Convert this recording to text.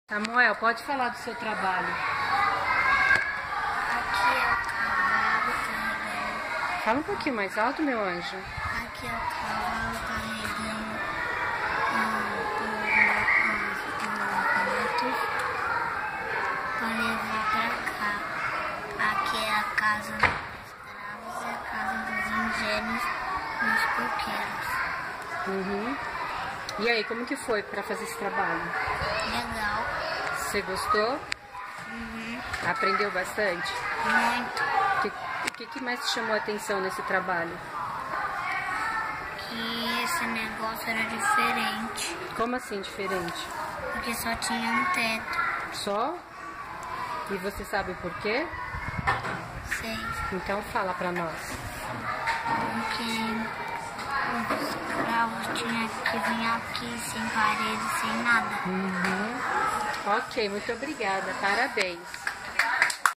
Samuel, pode falar do seu trabalho. Aqui é o cavalo carregando. Fala um pouquinho mais alto, meu anjo. Aqui é o cavalo carregando produtos para levar para cá. Aqui é a casa dos escravos e a casa dos engenhos dos coqueiros. E aí, como que foi para fazer esse trabalho? Legal. Você gostou? Aprendeu bastante? Muito. O que mais te chamou a atenção nesse trabalho? Que esse negócio era diferente. Como assim diferente? Porque só tinha um teto. Só? E você sabe por quê? Sei. Então fala pra nós. Porque os escravos tinham que vir aqui sem parede, sem nada. Ok, muito obrigada. Parabéns.